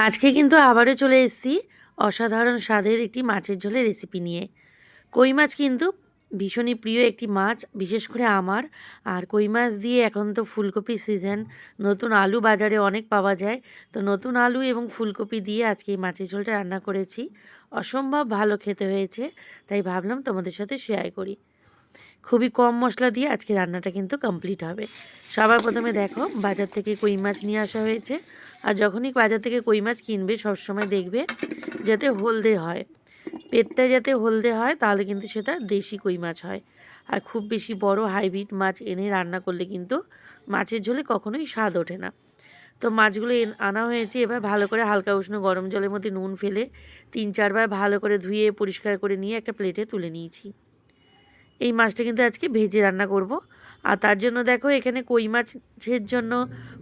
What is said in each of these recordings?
আজকে কিন্তু আবারও চলে এসেছি অসাধারণ স্বাদের একটি মাছের ঝোলের রেসিপি নিয়ে। কই মাছ কিন্তু ভীষণই প্রিয় একটি মাছ, বিশেষ করে আমার। আর কই মাছ দিয়ে এখন তো ফুলকপির সিজন, নতুন আলু বাজারে অনেক পাওয়া যায়। তো নতুন আলু এবং ফুলকপি দিয়ে আজকে এই মাছের ঝোলটা রান্না করেছি। অসম্ভব ভালো খেতে হয়েছে, তাই ভাবলাম তোমাদের সাথে শেয়ার করি। খুবই কম মশলা দিয়ে আজকে রান্নাটা কিন্তু কমপ্লিট হবে। সবার প্রথমে দেখো, বাজার থেকে কই মাছ নিয়ে আসা হয়েছে। আর যখনই বাজার থেকে কই মাছ কিনবে সবসময় দেখবে যাতে হলদে হয়, পেটটা যাতে হলদে হয়, তাহলে কিন্তু সেটা দেশি কই মাছ হয়। আর খুব বেশি বড় হাইব্রিড মাছ এনে রান্না করলে কিন্তু মাছের ঝোলে কখনোই স্বাদ ওঠে না। তো মাছগুলো আনা হয়েছে। এবার ভালো করে হালকা উষ্ণ গরম জলের মধ্যে নুন ফেলে 3-4 বার ভালো করে ধুয়ে পরিষ্কার করে নিয়ে একটা প্লেটে তুলে নিয়েছি। এই মাছটা কিন্তু আজকে ভেজে রান্না করব। আর তার জন্য দেখো, এখানে কই মাছের জন্য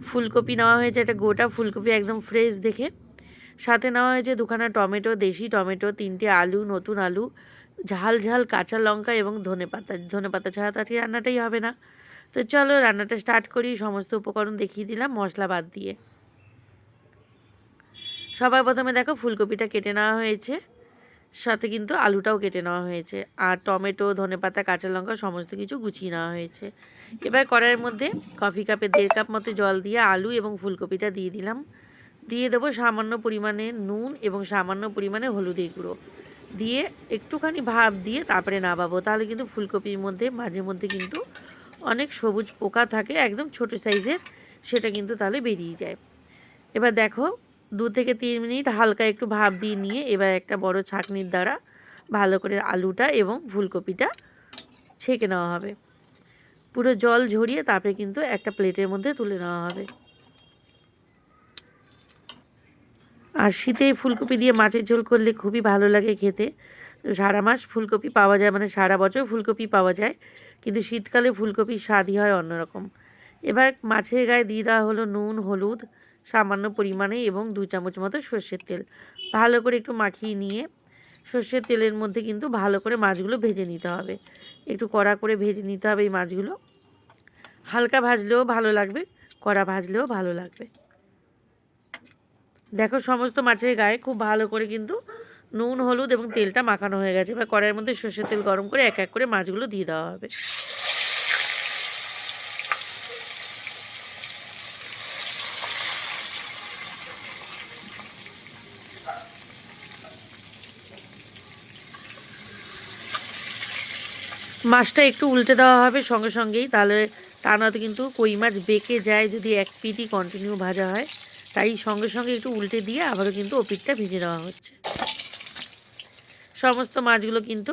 ফুলকপি নেওয়া হয়েছে, একটা গোটা ফুলকপি একদম ফ্রেশ দেখে। সাথে নেওয়া হয়েছে 2খানা টমেটো, দেশি টমেটো, 3টে আলু, নতুন আলু, ঝাল ঝাল কাঁচা লঙ্কা এবং ধনেপাতা। ধনেপাতা ছাড়া তো আজকে রান্নাটাই হবে না। তো চলো রান্নাটা স্টার্ট করি। সমস্ত উপকরণ দেখিয়ে দিলাম মশলা বাদ দিয়ে। সবার প্রথমে দেখো, ফুলকপিটা কেটে নেওয়া হয়েছে, সাথে কিন্তু আলুটাও কেটে নেওয়া হয়েছে, আর টমেটো, ধনেপাতা, কাঁচা লঙ্কা সমস্ত কিছু গুছিয়ে নেওয়া হয়েছে। এবার কড়াইয়ের মধ্যে কফি কাপে 1.5 কাপ মতো জল দিয়ে আলু এবং ফুলকপিটা দিয়ে দিলাম। দিয়ে দেবো সামান্য পরিমাণে নুন এবং সামান্য পরিমাণে হলুদের গুঁড়ো দিয়ে একটুখানি ভাপ দিয়ে তারপরে নামাবো। তাহলে কিন্তু ফুলকপির মধ্যে মাঝে মধ্যে কিন্তু অনেক সবুজ পোকা থাকে, একদম ছোট সাইজের, সেটা কিন্তু তাহলে বেরিয়ে যায়। এবার দেখো, 2 থেকে 3 মিনিট হালকা একটু ভাপ দিয়ে নিয়ে এবার একটা বড় ছাঁকনির দ্বারা ভালো করে আলুটা এবং ফুলকপিটা ছেঁকে নেওয়া হবে। পুরো জল ঝরিয়ে তারপরে কিন্তু একটা প্লেটের মধ্যে তুলে নেওয়া হবে। আর শীতে ফুলকপি দিয়ে মাছের ঝোল করলে খুবই ভালো লাগে খেতে। সারা মাস ফুলকপি পাওয়া যায়, মানে সারা বছর ফুলকপি পাওয়া যায়, কিন্তু শীতকালে ফুলকপির স্বাদই হয় অন্যরকম। এবার মাছের গায়ে দিয়ে দেওয়া হলো নুন, হলুদ সামান্য পরিমাণে এবং 2 চামচ মতো সর্ষের তেল। ভালো করে একটু মাখিয়ে নিয়ে সর্ষের তেলের মধ্যে কিন্তু ভালো করে মাছগুলো ভেজে নিতে হবে। একটু কড়া করে ভেজে নিতে হবে এই মাছগুলো। হালকা ভাজলেও ভালো লাগবে, কড়া ভাজলেও ভালো লাগবে। দেখো, সমস্ত মাছের গায়ে খুব ভালো করে কিন্তু নুন, হলুদ এবং তেলটা মাখানো হয়ে গেছে। এবার কড়াইয়ের মধ্যে সর্ষের তেল গরম করে এক এক করে মাছগুলো দিয়ে দেওয়া হবে। মাছটা একটু উল্টে দেওয়া হবে সঙ্গে সঙ্গেই, তাহলে তা নয়তো কিন্তু কই মাছ বেঁকে যায় যদি এক পিঠই কন্টিনিউ ভাজা হয়। তাই সঙ্গে সঙ্গে একটু উল্টে দিয়ে আবারও কিন্তু ও পিঠটা ভেজে নেওয়া হচ্ছে। সমস্ত মাছগুলো কিন্তু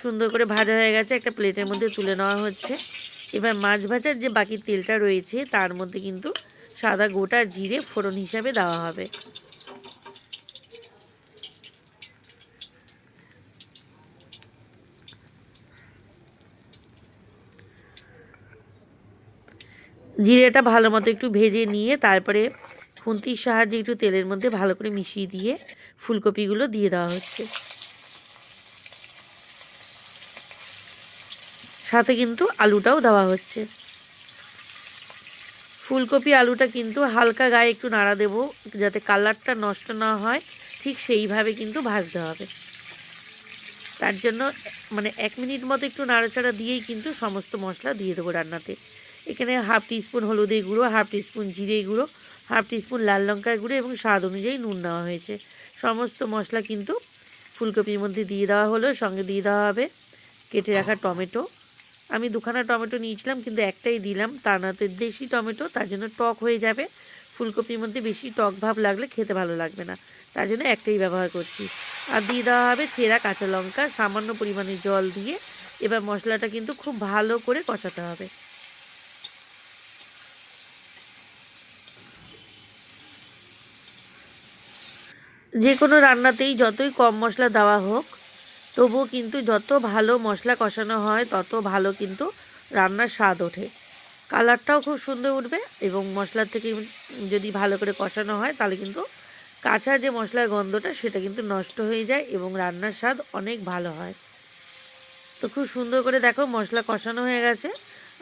সুন্দর করে ভাজা হয়ে গেছে, একটা প্লেটের মধ্যে তুলে নেওয়া হচ্ছে। এবার মাছ ভাজার যে বাকি তেলটা রয়েছে তার মধ্যে কিন্তু সাদা গোটা জিরে ফোড়ন হিসাবে দেওয়া হবে। জিরেটা ভালো মতো একটু ভেজে নিয়ে তারপরে খুন্তির সাহায্যে একটু তেলের মধ্যে ভালো করে মিশিয়ে দিয়ে ফুলকপিগুলো দিয়ে দেওয়া হচ্ছে। সাথে কিন্তু আলুটাও দেওয়া হচ্ছে। ফুলকপি আলুটা কিন্তু হালকা গায়ে একটু নাড়া দেবো যাতে কালারটা নষ্ট না হয়, ঠিক সেইভাবে কিন্তু ভাজতে হবে। তার জন্য মানে 1 মিনিট মতো একটু নাড়াচাড়া দিয়েই কিন্তু সমস্ত মশলা দিয়ে দেবো রান্নাতে। এখানে হাফ টিস্পুন হলুদের গুঁড়ো, হাফ টিস্পুন জিরে গুঁড়ো, হাফ টিস্পুন লাল লঙ্কার গুঁড়ো এবং স্বাদ অনুযায়ী নুন নেওয়া হয়েছে। সমস্ত মশলা কিন্তু ফুলকপির মধ্যে দিয়ে দেওয়া হলো। সঙ্গে দিয়ে দেওয়া হবে কেটে রাখা টমেটো। আমি 2খানা টমেটো নিয়েছিলাম, কিন্তু একটাই দিলাম, তা নয়তো দেশি টমেটো, তার জন্য টক হয়ে যাবে। ফুলকপির মধ্যে বেশি টক ভাব লাগলে খেতে ভালো লাগবে না, তার জন্য একটাই ব্যবহার করছি। আর দিয়ে দেওয়া হবে চেরা কাঁচা লঙ্কা, সামান্য পরিমাণে জল দিয়ে এবার মশলাটা কিন্তু খুব ভালো করে কষাতে হবে। যে কোনো রান্নাতেই যতই কম মশলা দেওয়া হোক, তবুও কিন্তু যত ভালো মশলা কষানো হয় তত ভালো কিন্তু রান্নার স্বাদ ওঠে। কালারটাও খুব সুন্দর উঠবে এবং মশলার থেকে যদি ভালো করে কষানো হয় তাহলে কিন্তু কাঁচা যে মশলার গন্ধটা সেটা কিন্তু নষ্ট হয়ে যায় এবং রান্নার স্বাদ অনেক ভালো হয়। তো খুব সুন্দর করে দেখো মশলা কষানো হয়ে গেছে।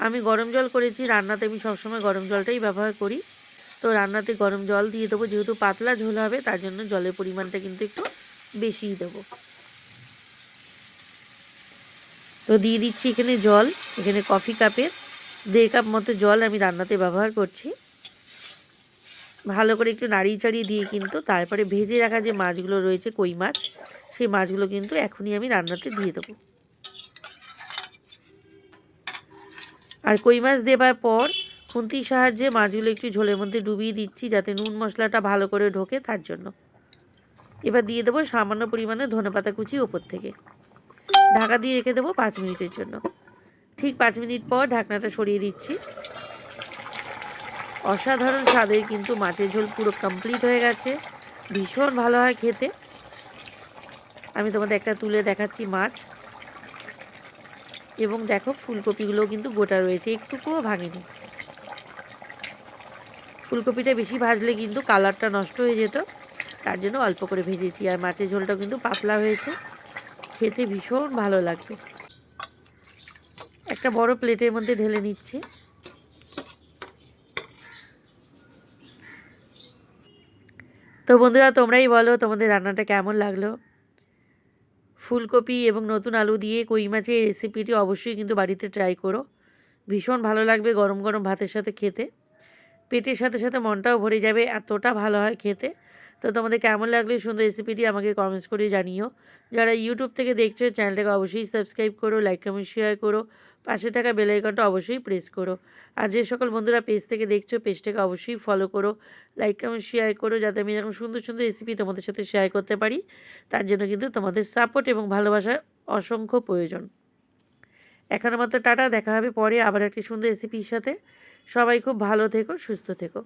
আমি গরম জল করেছি, রান্নাতে আমি সবসময় গরম জলটাই ব্যবহার করি। তো রান্নাতে গরম জল দিয়ে দেবো, যেহেতু পাতলা ঝোল হবে তার জন্য জলের পরিমাণটা কিন্তু একটু বেশিই দেবো। তো দিয়ে দিচ্ছি এখানে জল, এখানে কফি কাপের 1.5 কাপ মতো জল আমি রান্নাতে ব্যবহার করছি। ভালো করে একটু নাড়িয়ে চাড়িয়ে দিয়ে কিন্তু তারপরে ভেজে রাখা যে মাছগুলো রয়েছে কই মাছ, সেই মাছগুলো কিন্তু এখনই আমি রান্নাতে দিয়ে দেবো। আর কই মাছ দেবার পর খুন্তির সাহায্যে মাছগুলো একটু ঝোলের মধ্যে ডুবিয়ে দিচ্ছি যাতে নুন মশলাটা ভালো করে ঢোকে তার জন্য। এবার দিয়ে দেবো সামান্য পরিমাণে ধনেপাতা কুচি ওপর থেকে। ঢাকা দিয়ে রেখে দেবো 5 মিনিটের জন্য। ঠিক 5 মিনিট পর ঢাকনাটা সরিয়ে দিচ্ছি। অসাধারণ স্বাদের কিন্তু মাছের ঝোল পুরো কমপ্লিট হয়ে গেছে, ভীষণ ভালো হয় খেতে। আমি তোমাদের একটা তুলে দেখাচ্ছি মাছ, এবং দেখো ফুলকপিগুলোও কিন্তু গোটা রয়েছে, একটুকুও ভাঙেনি। ফুলকপিটা বেশি ভাজলে কিন্তু কালারটা নষ্ট হয়ে যেত, তার জন্য অল্প করে ভেজেছি। আর মাছের ঝোলটাও কিন্তু পাতলা হয়েছে, খেতে ভীষণ ভালো লাগবে। একটা বড় প্লেটের মধ্যে ঢেলে নিচ্ছি। তো বন্ধুরা, তোমরাই বলো তোমাদের রান্নাটা কেমন লাগলো। ফুলকপি এবং নতুন আলু দিয়ে কই মাছের এই রেসিপিটি অবশ্যই কিন্তু বাড়িতে ট্রাই করো, ভীষণ ভালো লাগবে গরম গরম ভাতের সাথে খেতে। পেটের সাথে সাথে মনটাও ভরে যাবে, এতটা ভালো হয় খেতে। তো তোমাদের কেমন লাগলো এই সুন্দর রেসিপিটি আমাকে কমেন্টস করে জানিও। যারা ইউটিউব থেকে দেখছো চ্যানেলটাকে অবশ্যই সাবস্ক্রাইব করো, লাইক কমেন্ট শেয়ার করো, পাশে থাকা বেল আইকনটা অবশ্যই প্রেস করো। আর যে সকল বন্ধুরা পেজ থেকে দেখছো পেজটাকে অবশ্যই ফলো করো, লাইক কমেন্ট শেয়ার করো, যাতে আমি এরকম সুন্দর সুন্দর রেসিপি তোমাদের সাথে শেয়ার করতে পারি। তার জন্য কিন্তু তোমাদের সাপোর্ট এবং ভালোবাসার অসংখ্য প্রয়োজন। এখনের মতো টাটা, দেখা হবে পরে আবার একটি সুন্দর রেসিপির সাথে। সবাই খুব ভালো থেকো, সুস্থ থেকো।